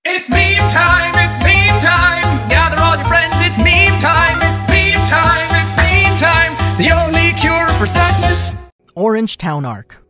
It's meme time, it's meme time. Gather all your friends, it's meme time. It's meme time, it's meme time. The only cure for sadness. Orange Town Arc.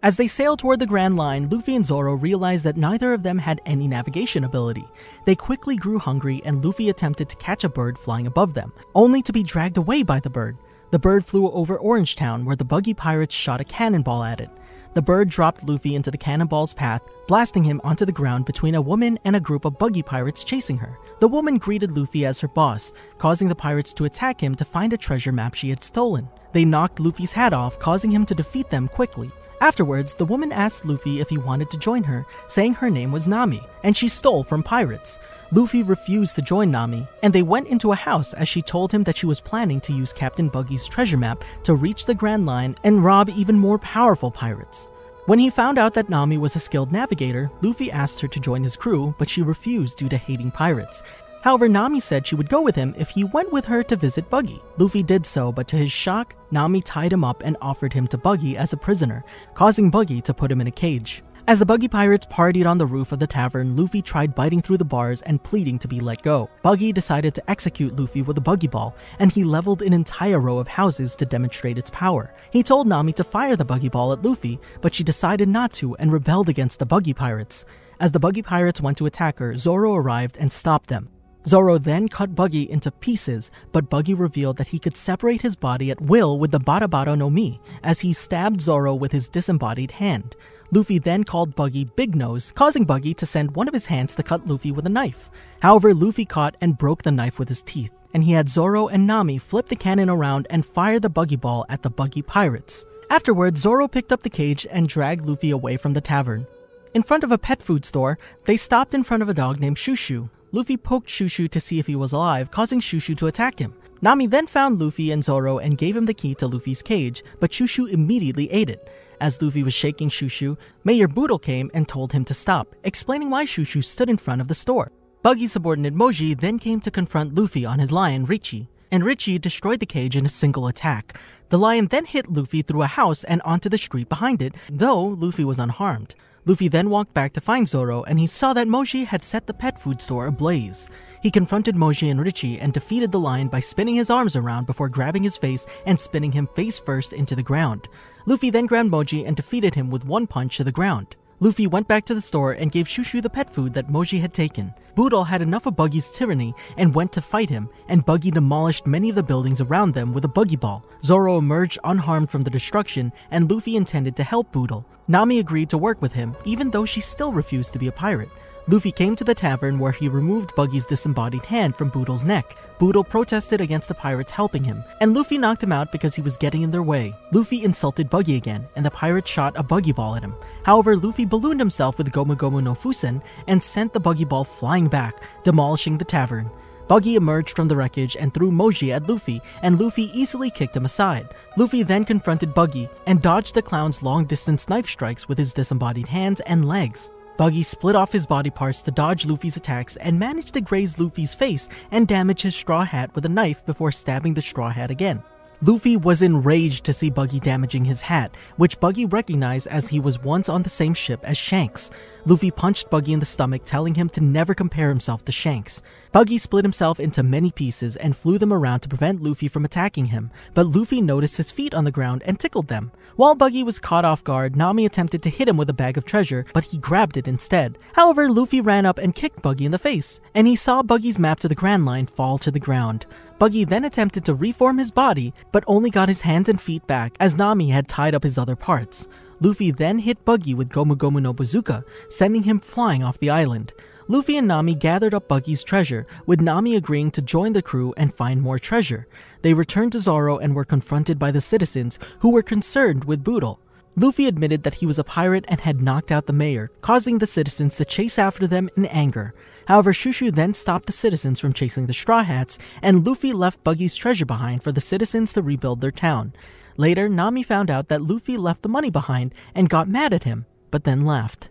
As they sailed toward the Grand Line, Luffy and Zoro realized that neither of them had any navigation ability. They quickly grew hungry and Luffy attempted to catch a bird flying above them, only to be dragged away by the bird. The bird flew over Orange Town where the buggy pirates shot a cannonball at it. The bird dropped Luffy into the cannonball's path, blasting him onto the ground between a woman and a group of buggy pirates chasing her. The woman greeted Luffy as her boss, causing the pirates to attack him to find a treasure map she had stolen. They knocked Luffy's hat off, causing him to defeat them quickly. Afterwards, the woman asked Luffy if he wanted to join her, saying her name was Nami, and she stole from pirates. Luffy refused to join Nami, and they went into a house as she told him that she was planning to use Captain Buggy's treasure map to reach the Grand Line and rob even more powerful pirates. When he found out that Nami was a skilled navigator, Luffy asked her to join his crew, but she refused due to hating pirates. However, Nami said she would go with him if he went with her to visit Buggy. Luffy did so, but to his shock, Nami tied him up and offered him to Buggy as a prisoner, causing Buggy to put him in a cage. As the buggy pirates partied on the roof of the tavern, Luffy tried biting through the bars and pleading to be let go. Buggy decided to execute Luffy with a buggy ball, and he leveled an entire row of houses to demonstrate its power. He told Nami to fire the buggy ball at Luffy, but she decided not to and rebelled against the buggy pirates. As the buggy pirates went to attack her, Zoro arrived and stopped them. Zoro then cut Buggy into pieces, but Buggy revealed that he could separate his body at will with the Bada Bada no Mi, as he stabbed Zoro with his disembodied hand. Luffy then called Buggy Big Nose, causing Buggy to send one of his hands to cut Luffy with a knife. However, Luffy caught and broke the knife with his teeth, and he had Zoro and Nami flip the cannon around and fire the buggy ball at the buggy pirates. Afterwards, Zoro picked up the cage and dragged Luffy away from the tavern. In front of a pet food store, they stopped in front of a dog named Shushu. Luffy poked Shushu to see if he was alive, causing Shushu to attack him. Nami then found Luffy and Zoro and gave him the key to Luffy's cage, but Shushu immediately ate it. As Luffy was shaking Shushu, Mayor Boodle came and told him to stop, explaining why Shushu stood in front of the store. Buggy's subordinate Moji then came to confront Luffy on his lion Richie, and Richie destroyed the cage in a single attack. The lion then hit Luffy through a house and onto the street behind it, though Luffy was unharmed. Luffy then walked back to find Zoro, and he saw that Moji had set the pet food store ablaze. He confronted Moji and Richie and defeated the lion by spinning his arms around before grabbing his face and spinning him face first into the ground. Luffy then grabbed Moji and defeated him with one punch to the ground. Luffy went back to the store and gave Shushu the pet food that Moji had taken. Boodle had enough of Buggy's tyranny and went to fight him, and Buggy demolished many of the buildings around them with a buggy ball. Zoro emerged unharmed from the destruction, and Luffy intended to help Boodle. Nami agreed to work with him, even though she still refused to be a pirate. Luffy came to the tavern where he removed Buggy's disembodied hand from Boodle's neck. Boodle protested against the pirates helping him, and Luffy knocked him out because he was getting in their way. Luffy insulted Buggy again, and the pirates shot a buggy ball at him. However, Luffy ballooned himself with Gomu Gomu no Fusen and sent the buggy ball flying back, demolishing the tavern. Buggy emerged from the wreckage and threw Moji at Luffy, and Luffy easily kicked him aside. Luffy then confronted Buggy and dodged the clown's long-distance knife strikes with his disembodied hands and legs. Buggy split off his body parts to dodge Luffy's attacks and managed to graze Luffy's face and damage his straw hat with a knife before stabbing the straw hat again. Luffy was enraged to see Buggy damaging his hat, which Buggy recognized as he was once on the same ship as Shanks. Luffy punched Buggy in the stomach, telling him to never compare himself to Shanks. Buggy split himself into many pieces and flew them around to prevent Luffy from attacking him, but Luffy noticed his feet on the ground and tickled them. While Buggy was caught off guard, Nami attempted to hit him with a bag of treasure, but he grabbed it instead. However, Luffy ran up and kicked Buggy in the face, and he saw Buggy's map to the Grand Line fall to the ground. Buggy then attempted to reform his body, but only got his hands and feet back as Nami had tied up his other parts. Luffy then hit Buggy with Gomu Gomu no Bazooka, sending him flying off the island. Luffy and Nami gathered up Buggy's treasure, with Nami agreeing to join the crew and find more treasure. They returned to Zoro and were confronted by the citizens, who were concerned with Boodle. Luffy admitted that he was a pirate and had knocked out the mayor, causing the citizens to chase after them in anger. However, Shushu then stopped the citizens from chasing the Straw Hats, and Luffy left Buggy's treasure behind for the citizens to rebuild their town. Later, Nami found out that Luffy left the money behind and got mad at him, but then left.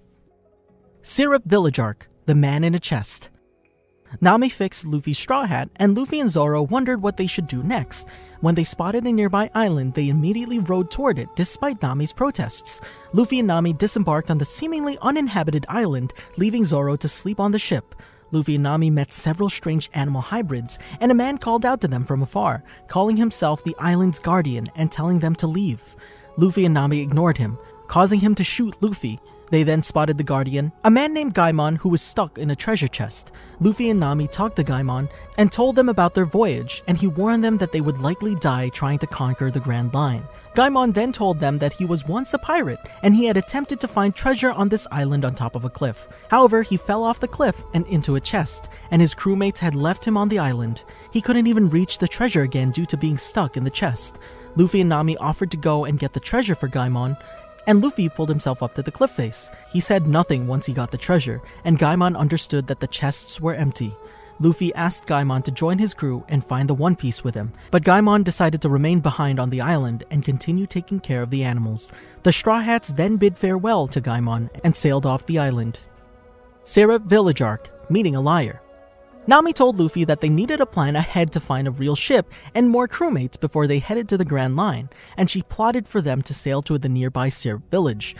Syrup Village Arc, The Man in a Chest. Nami fixed Luffy's straw hat, and Luffy and Zoro wondered what they should do next. When they spotted a nearby island, they immediately rowed toward it despite Nami's protests. Luffy and Nami disembarked on the seemingly uninhabited island, leaving Zoro to sleep on the ship. Luffy and Nami met several strange animal hybrids, and a man called out to them from afar, calling himself the island's guardian and telling them to leave. Luffy and Nami ignored him, causing him to shoot Luffy. They then spotted the Guardian, a man named Gaimon who was stuck in a treasure chest. Luffy and Nami talked to Gaimon and told them about their voyage, and he warned them that they would likely die trying to conquer the Grand Line. Gaimon then told them that he was once a pirate, and he had attempted to find treasure on this island on top of a cliff. However, he fell off the cliff and into a chest, and his crewmates had left him on the island. He couldn't even reach the treasure again due to being stuck in the chest. Luffy and Nami offered to go and get the treasure for Gaimon, and Luffy pulled himself up to the cliff face. He said nothing once he got the treasure, and Gaimon understood that the chests were empty. Luffy asked Gaimon to join his crew and find the One Piece with him, but Gaimon decided to remain behind on the island and continue taking care of the animals. The Straw Hats then bid farewell to Gaimon and sailed off the island. Syrup Village Arc, Meeting a Liar. Nami told Luffy that they needed a plan ahead to find a real ship and more crewmates before they headed to the Grand Line, and she plotted for them to sail to the nearby Syrup Village.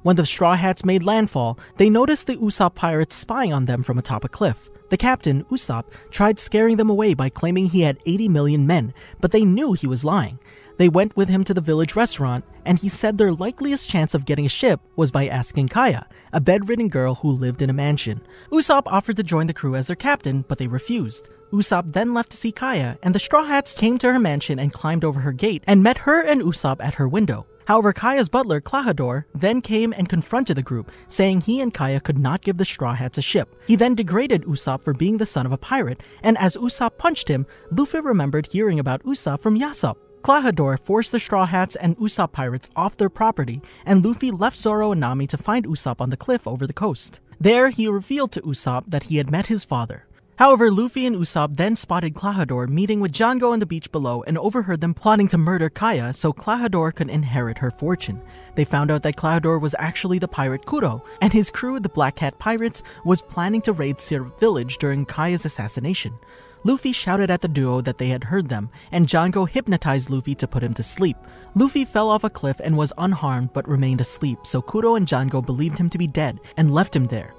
When the Straw Hats made landfall, they noticed the Usopp pirates spying on them from atop a cliff. The captain, Usopp, tried scaring them away by claiming he had 80 million men, but they knew he was lying. They went with him to the village restaurant, and he said their likeliest chance of getting a ship was by asking Kaya, a bedridden girl who lived in a mansion. Usopp offered to join the crew as their captain, but they refused. Usopp then left to see Kaya, and the Straw Hats came to her mansion and climbed over her gate and met her and Usopp at her window. However, Kaya's butler, Klahadore, then came and confronted the group, saying he and Kaya could not give the Straw Hats a ship. He then degraded Usopp for being the son of a pirate, and as Usopp punched him, Luffy remembered hearing about Usopp from Yasopp. Klahadore forced the Straw Hats and Usopp pirates off their property, and Luffy left Zoro and Nami to find Usopp on the cliff over the coast. There, he revealed to Usopp that he had met his father. However, Luffy and Usopp then spotted Klahadore meeting with Django on the beach below and overheard them plotting to murder Kaya so Klahadore could inherit her fortune. They found out that Klahadore was actually the pirate Kuro, and his crew, the Black Hat Pirates, was planning to raid Syrup Village during Kaya's assassination. Luffy shouted at the duo that they had heard them, and Django hypnotized Luffy to put him to sleep. Luffy fell off a cliff and was unharmed but remained asleep, so Kuro and Django believed him to be dead and left him there.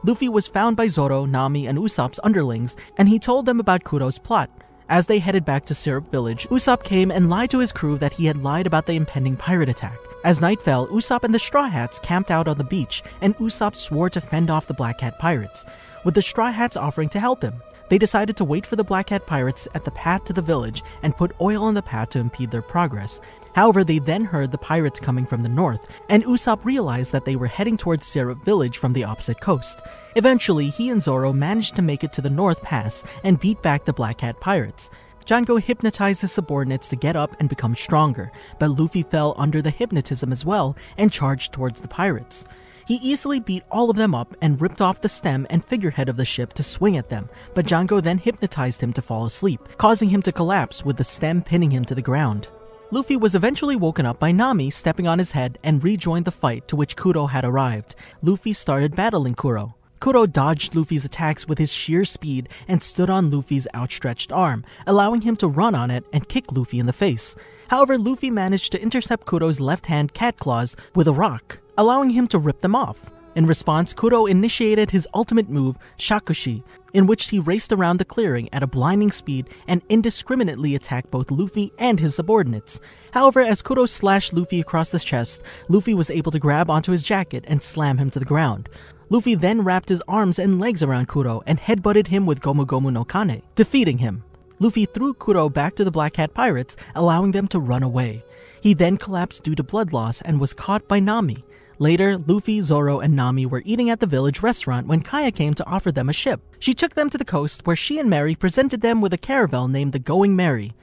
Luffy was found by Zoro, Nami, and Usopp's underlings, and he told them about Kuro's plot. As they headed back to Syrup Village, Usopp came and lied to his crew that he had lied about the impending pirate attack. As night fell, Usopp and the Straw Hats camped out on the beach, and Usopp swore to fend off the Black Hat Pirates, with the Straw Hats offering to help him. They decided to wait for the Black Hat Pirates at the path to the village and put oil on the path to impede their progress. However, they then heard the pirates coming from the north, and Usopp realized that they were heading towards Syrup Village from the opposite coast. Eventually, he and Zoro managed to make it to the North Pass and beat back the Black Hat Pirates. Django hypnotized his subordinates to get up and become stronger, but Luffy fell under the hypnotism as well and charged towards the pirates. He easily beat all of them up and ripped off the stem and figurehead of the ship to swing at them, but Django then hypnotized him to fall asleep, causing him to collapse with the stem pinning him to the ground. Luffy was eventually woken up by Nami stepping on his head and rejoined the fight to which Kuro had arrived. Luffy started battling Kuro. Kuro dodged Luffy's attacks with his sheer speed and stood on Luffy's outstretched arm, allowing him to run on it and kick Luffy in the face. However, Luffy managed to intercept Kuro's left-hand cat claws with a rock, allowing him to rip them off. In response, Kuro initiated his ultimate move, Shakushi, in which he raced around the clearing at a blinding speed and indiscriminately attacked both Luffy and his subordinates. However, as Kuro slashed Luffy across the chest, Luffy was able to grab onto his jacket and slam him to the ground. Luffy then wrapped his arms and legs around Kuro and headbutted him with Gomu Gomu no Kane, defeating him. Luffy threw Kuro back to the Black Hat Pirates, allowing them to run away. He then collapsed due to blood loss and was caught by Nami. Later, Luffy, Zoro, and Nami were eating at the village restaurant when Kaya came to offer them a ship. She took them to the coast where she and Mary presented them with a caravel named the Going Merry.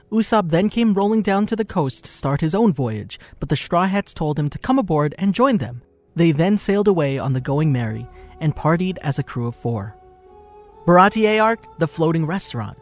Usopp then came rolling down to the coast to start his own voyage, but the Straw Hats told him to come aboard and join them. They then sailed away on the Going Merry and partied as a crew of 4. Baratie Arc, The Floating Restaurant.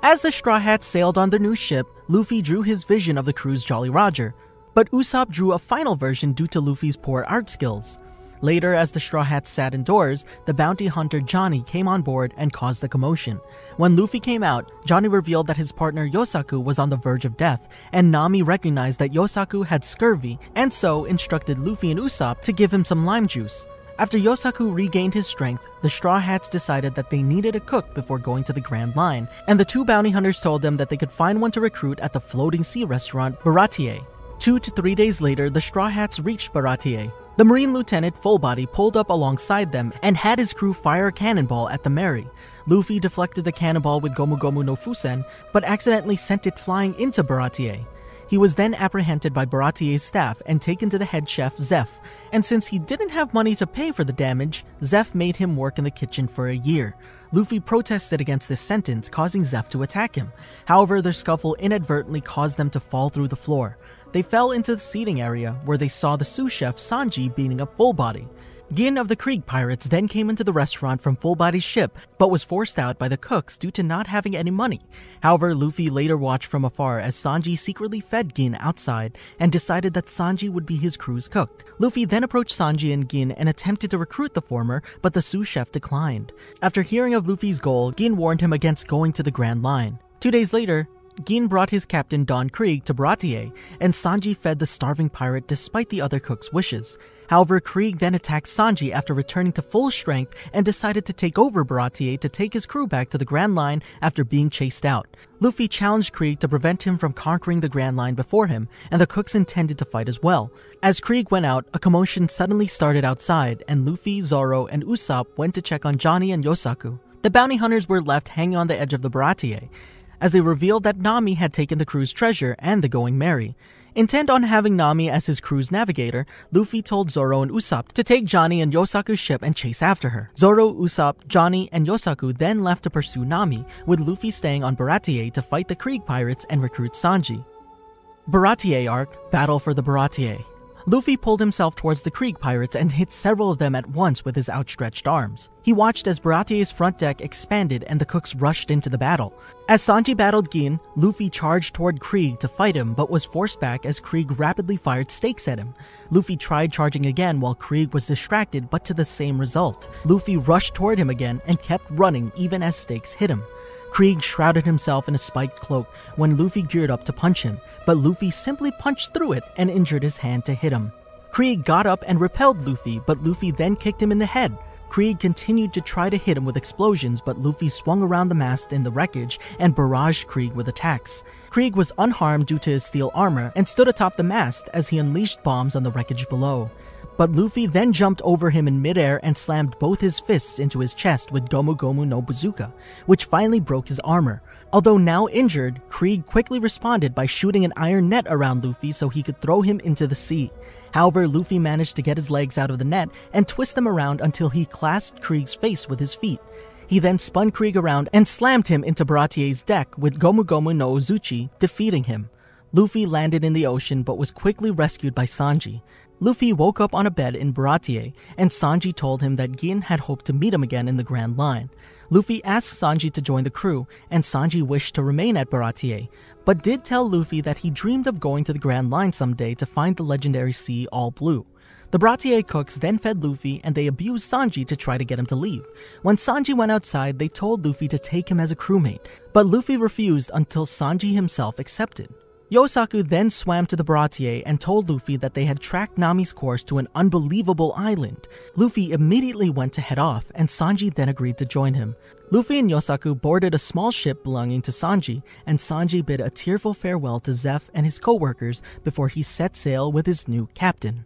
As the Straw Hats sailed on their new ship, Luffy drew his vision of the crew's Jolly Roger, but Usopp drew a final version due to Luffy's poor art skills. Later, as the Straw Hats sat indoors, the bounty hunter Johnny came on board and caused a commotion. When Luffy came out, Johnny revealed that his partner Yosaku was on the verge of death, and Nami recognized that Yosaku had scurvy, and so instructed Luffy and Usopp to give him some lime juice. After Yosaku regained his strength, the Straw Hats decided that they needed a cook before going to the Grand Line, and the two bounty hunters told them that they could find one to recruit at the Floating Sea restaurant Baratie. 2 to 3 days later, the Straw Hats reached Baratie. The Marine Lieutenant Fullbody pulled up alongside them and had his crew fire a cannonball at the Mary. Luffy deflected the cannonball with Gomu Gomu no Fusen, but accidentally sent it flying into Baratie. He was then apprehended by Baratie's staff and taken to the head chef Zeph, and since he didn't have money to pay for the damage, Zeph made him work in the kitchen for a year. Luffy protested against this sentence, causing Zeph to attack him. However, their scuffle inadvertently caused them to fall through the floor. They fell into the seating area, where they saw the sous chef Sanji beating up Fullbody. Gin of the Krieg Pirates then came into the restaurant from Fullbody's ship, but was forced out by the cooks due to not having any money. However, Luffy later watched from afar as Sanji secretly fed Gin outside and decided that Sanji would be his crew's cook. Luffy then approached Sanji and Gin and attempted to recruit the former, but the sous chef declined. After hearing of Luffy's goal, Gin warned him against going to the Grand Line. 2 days later, Gin brought his captain Don Krieg to Baratie, and Sanji fed the starving pirate despite the other cook's wishes. However, Krieg then attacked Sanji after returning to full strength and decided to take over Baratie to take his crew back to the Grand Line after being chased out. Luffy challenged Krieg to prevent him from conquering the Grand Line before him, and the cooks intended to fight as well. As Krieg went out, a commotion suddenly started outside, and Luffy, Zoro, and Usopp went to check on Johnny and Yosaku. The bounty hunters were left hanging on the edge of the Baratie, as they revealed that Nami had taken the crew's treasure and the Going Merry. Intent on having Nami as his crew's navigator, Luffy told Zoro and Usopp to take Johnny and Yosaku's ship and chase after her. Zoro, Usopp, Johnny, and Yosaku then left to pursue Nami, with Luffy staying on Baratie to fight the Krieg pirates and recruit Sanji. Baratie Arc, Battle for the Baratie. Luffy pulled himself towards the Krieg pirates and hit several of them at once with his outstretched arms. He watched as Baratie's front deck expanded and the cooks rushed into the battle. As Sanji battled Gin, Luffy charged toward Krieg to fight him but was forced back as Krieg rapidly fired stakes at him. Luffy tried charging again while Krieg was distracted, but to the same result. Luffy rushed toward him again and kept running even as stakes hit him. Krieg shrouded himself in a spiked cloak when Luffy geared up to punch him, but Luffy simply punched through it and injured his hand to hit him. Krieg got up and repelled Luffy, but Luffy then kicked him in the head. Krieg continued to try to hit him with explosions, but Luffy swung around the mast in the wreckage and barraged Krieg with attacks. Krieg was unharmed due to his steel armor and stood atop the mast as he unleashed bombs on the wreckage below. But Luffy then jumped over him in midair and slammed both his fists into his chest with Gomu Gomu no Bazooka, which finally broke his armor. Although now injured, Krieg quickly responded by shooting an iron net around Luffy so he could throw him into the sea. However, Luffy managed to get his legs out of the net and twist them around until he clasped Krieg's face with his feet. He then spun Krieg around and slammed him into Baratie's deck with Gomu Gomu no Uzuchi, defeating him. Luffy landed in the ocean but was quickly rescued by Sanji. Luffy woke up on a bed in Baratie, and Sanji told him that Gin had hoped to meet him again in the Grand Line. Luffy asked Sanji to join the crew, and Sanji wished to remain at Baratie, but did tell Luffy that he dreamed of going to the Grand Line someday to find the legendary sea all blue. The Baratie cooks then fed Luffy, and they abused Sanji to try to get him to leave. When Sanji went outside, they told Luffy to take him as a crewmate, but Luffy refused until Sanji himself accepted. Yosaku then swam to the Baratie and told Luffy that they had tracked Nami's course to an unbelievable island. Luffy immediately went to head off, and Sanji then agreed to join him. Luffy and Yosaku boarded a small ship belonging to Sanji, and Sanji bid a tearful farewell to Zeph and his co-workers before he set sail with his new captain.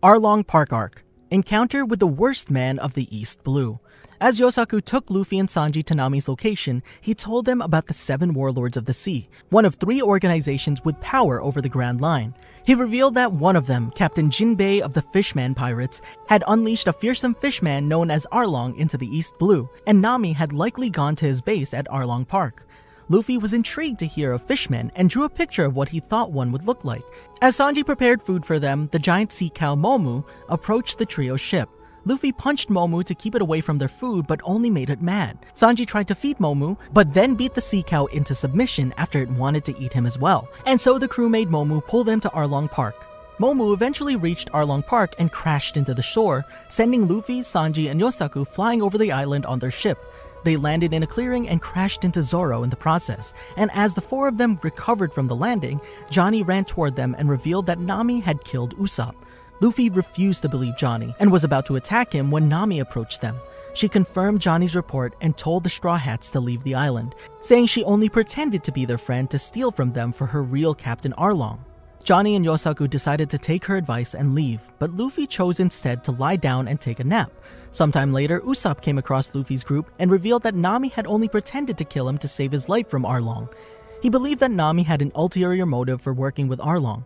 Arlong Park Arc. Encounter with the worst man of the East Blue. As Yosaku took Luffy and Sanji to Nami's location, he told them about the 7 Warlords of the Sea, one of 3 organizations with power over the Grand Line. He revealed that one of them, Captain Jinbei of the Fishman Pirates, had unleashed a fearsome fishman known as Arlong into the East Blue, and Nami had likely gone to his base at Arlong Park. Luffy was intrigued to hear of fishmen and drew a picture of what he thought one would look like. As Sanji prepared food for them, the giant sea cow Momu approached the trio's ship. Luffy punched Momu to keep it away from their food but only made it mad. Sanji tried to feed Momu, but then beat the sea cow into submission after it wanted to eat him as well. And so the crew made Momu pull them to Arlong Park. Momu eventually reached Arlong Park and crashed into the shore, sending Luffy, Sanji, and Yosaku flying over the island on their ship. They landed in a clearing and crashed into Zoro in the process, and as the four of them recovered from the landing, Johnny ran toward them and revealed that Nami had killed Usopp. Luffy refused to believe Johnny and was about to attack him when Nami approached them. She confirmed Johnny's report and told the Straw Hats to leave the island, saying she only pretended to be their friend to steal from them for her real Captain Arlong. Johnny and Yosaku decided to take her advice and leave, but Luffy chose instead to lie down and take a nap. Sometime later, Usopp came across Luffy's group and revealed that Nami had only pretended to kill him to save his life from Arlong. He believed that Nami had an ulterior motive for working with Arlong.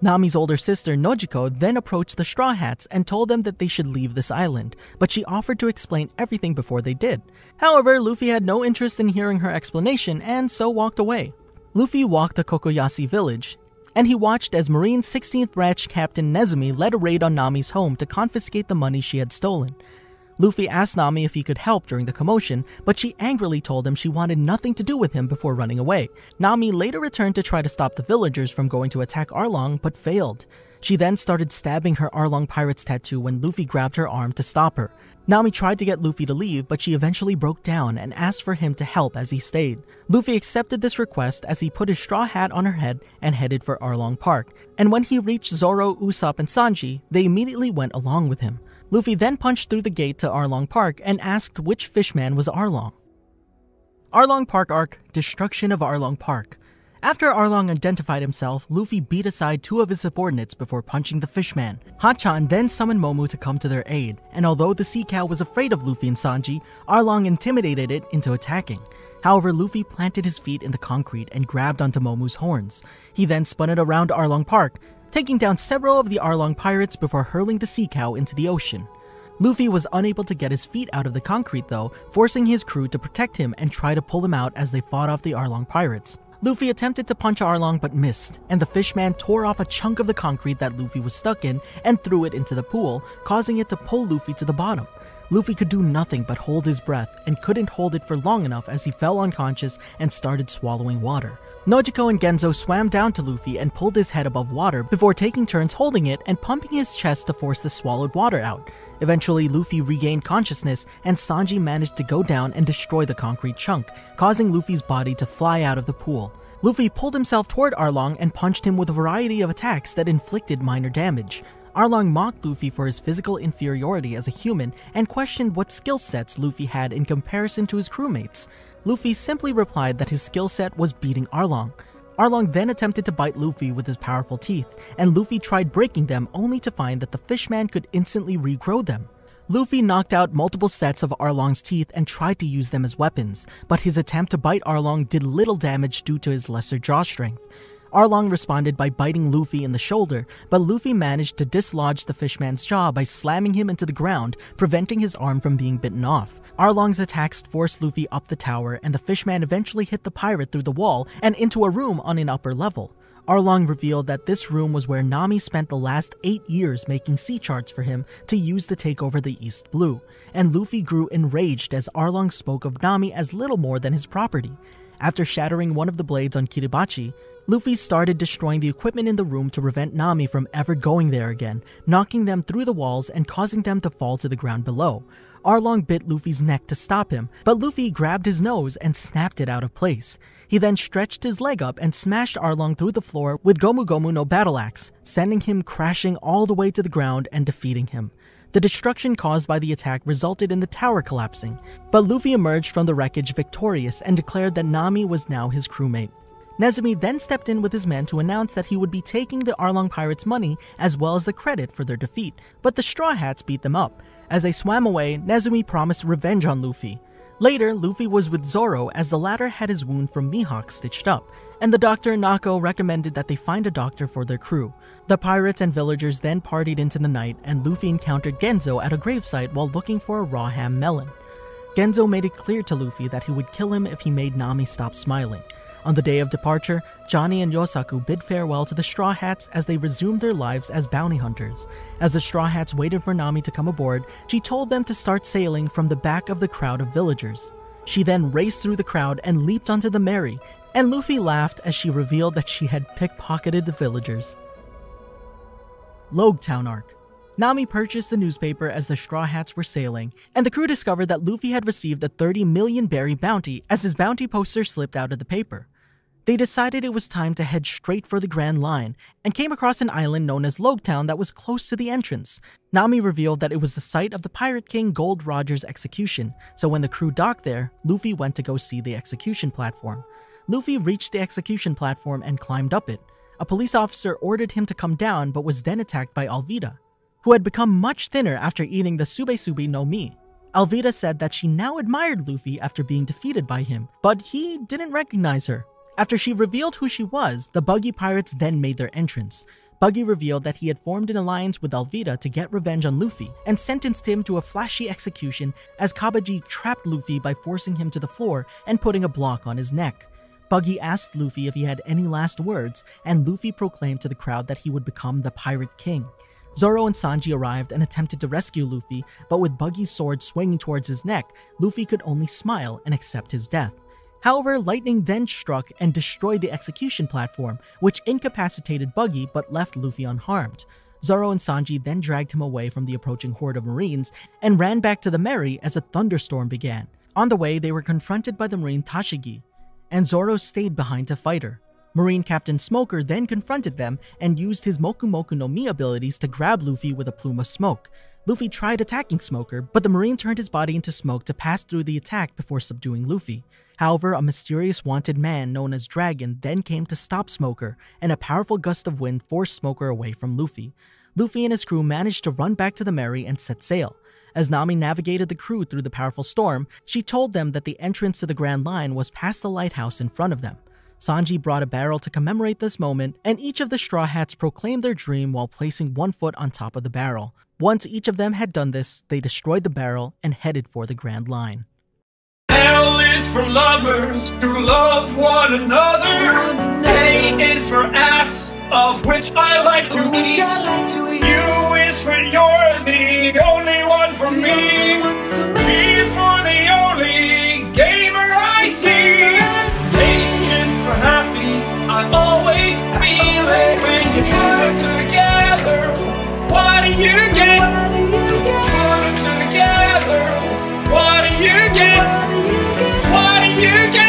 Nami's older sister, Nojiko, then approached the Straw Hats and told them that they should leave this island, but she offered to explain everything before they did. However, Luffy had no interest in hearing her explanation and so walked away. Luffy walked to Kokoyashi village, and he watched as Marine's 16th Branch Captain Nezumi led a raid on Nami's home to confiscate the money she had stolen. Luffy asked Nami if he could help during the commotion, but she angrily told him she wanted nothing to do with him before running away. Nami later returned to try to stop the villagers from going to attack Arlong, but failed. She then started stabbing her Arlong Pirates tattoo when Luffy grabbed her arm to stop her. Nami tried to get Luffy to leave, but she eventually broke down and asked for him to help as he stayed. Luffy accepted this request as he put his straw hat on her head and headed for Arlong Park. And when he reached Zoro, Usopp, and Sanji, they immediately went along with him. Luffy then punched through the gate to Arlong Park and asked which fishman was Arlong. Arlong Park Arc, Destruction of Arlong Park. After Arlong identified himself, Luffy beat aside two of his subordinates before punching the fishman. Hachan then summoned Momu to come to their aid, and although the sea cow was afraid of Luffy and Sanji, Arlong intimidated it into attacking. However, Luffy planted his feet in the concrete and grabbed onto Momu's horns. He then spun it around Arlong Park, taking down several of the Arlong pirates before hurling the sea cow into the ocean. Luffy was unable to get his feet out of the concrete though, forcing his crew to protect him and try to pull him out as they fought off the Arlong pirates. Luffy attempted to punch Arlong but missed, and the fishman tore off a chunk of the concrete that Luffy was stuck in and threw it into the pool, causing it to pull Luffy to the bottom. Luffy could do nothing but hold his breath and couldn't hold it for long enough as he fell unconscious and started swallowing water. Nojiko and Genzo swam down to Luffy and pulled his head above water before taking turns holding it and pumping his chest to force the swallowed water out. Eventually, Luffy regained consciousness and Sanji managed to go down and destroy the concrete chunk, causing Luffy's body to fly out of the pool. Luffy pulled himself toward Arlong and punched him with a variety of attacks that inflicted minor damage. Arlong mocked Luffy for his physical inferiority as a human and questioned what skill sets Luffy had in comparison to his crewmates. Luffy simply replied that his skill set was beating Arlong. Arlong then attempted to bite Luffy with his powerful teeth, and Luffy tried breaking them only to find that the fishman could instantly regrow them. Luffy knocked out multiple sets of Arlong's teeth and tried to use them as weapons, but his attempt to bite Arlong did little damage due to his lesser jaw strength. Arlong responded by biting Luffy in the shoulder, but Luffy managed to dislodge the fishman's jaw by slamming him into the ground, preventing his arm from being bitten off. Arlong's attacks forced Luffy up the tower, and the fishman eventually hit the pirate through the wall and into a room on an upper level. Arlong revealed that this room was where Nami spent the last 8 years making sea charts for him to use to take over the East Blue, and Luffy grew enraged as Arlong spoke of Nami as little more than his property. After shattering one of the blades on Kiribachi, Luffy started destroying the equipment in the room to prevent Nami from ever going there again, knocking them through the walls and causing them to fall to the ground below. Arlong bit Luffy's neck to stop him, but Luffy grabbed his nose and snapped it out of place. He then stretched his leg up and smashed Arlong through the floor with Gomu Gomu no Battle Axe, sending him crashing all the way to the ground and defeating him. The destruction caused by the attack resulted in the tower collapsing, but Luffy emerged from the wreckage victorious and declared that Nami was now his crewmate. Nezumi then stepped in with his men to announce that he would be taking the Arlong pirates' money as well as the credit for their defeat, but the Straw Hats beat them up. As they swam away, Nezumi promised revenge on Luffy. Later, Luffy was with Zoro as the latter had his wound from Mihawk stitched up, and the doctor Nako recommended that they find a doctor for their crew. The pirates and villagers then partied into the night, and Luffy encountered Genzo at a gravesite while looking for a raw ham melon. Genzo made it clear to Luffy that he would kill him if he made Nami stop smiling. On the day of departure, Johnny and Yosaku bid farewell to the Straw Hats as they resumed their lives as bounty hunters. As the Straw Hats waited for Nami to come aboard, she told them to start sailing from the back of the crowd of villagers. She then raced through the crowd and leaped onto the Mary, and Luffy laughed as she revealed that she had pickpocketed the villagers. Loguetown Arc. Nami purchased the newspaper as the Straw Hats were sailing, and the crew discovered that Luffy had received a 30 million berry bounty as his bounty poster slipped out of the paper. They decided it was time to head straight for the Grand Line, and came across an island known as Loguetown that was close to the entrance. Nami revealed that it was the site of the Pirate King Gold Roger's execution, so when the crew docked there, Luffy went to go see the execution platform. Luffy reached the execution platform and climbed up it. A police officer ordered him to come down but was then attacked by Alvida, who had become much thinner after eating the Subesubi no Mi. Alvida said that she now admired Luffy after being defeated by him, but he didn't recognize her. After she revealed who she was, the Buggy Pirates then made their entrance. Buggy revealed that he had formed an alliance with Alvida to get revenge on Luffy, and sentenced him to a flashy execution as Kabaji trapped Luffy by forcing him to the floor and putting a block on his neck. Buggy asked Luffy if he had any last words, and Luffy proclaimed to the crowd that he would become the Pirate King. Zoro and Sanji arrived and attempted to rescue Luffy, but with Buggy's sword swinging towards his neck, Luffy could only smile and accept his death. However, lightning then struck and destroyed the execution platform, which incapacitated Buggy but left Luffy unharmed. Zoro and Sanji then dragged him away from the approaching horde of Marines and ran back to the Merry as a thunderstorm began. On the way, they were confronted by the Marine Tashigi, and Zoro stayed behind to fight her. Marine Captain Smoker then confronted them and used his Moku Moku no Mi abilities to grab Luffy with a plume of smoke. Luffy tried attacking Smoker, but the Marine turned his body into smoke to pass through the attack before subduing Luffy. However, a mysterious wanted man known as Dragon then came to stop Smoker, and a powerful gust of wind forced Smoker away from Luffy. Luffy and his crew managed to run back to the Merry and set sail. As Nami navigated the crew through the powerful storm, she told them that the entrance to the Grand Line was past the lighthouse in front of them. Sanji brought a barrel to commemorate this moment, and each of the Straw Hats proclaimed their dream while placing one foot on top of the barrel. Once each of them had done this, they destroyed the barrel and headed for the Grand Line. L is for lovers who love one another. A is for ass, of which I like to eat. U is for you're the only one for me. G is for the only gamer I see. H is for happy, I always feel it. When you put them together, what do you get? Put them together, what do you get? What do you get?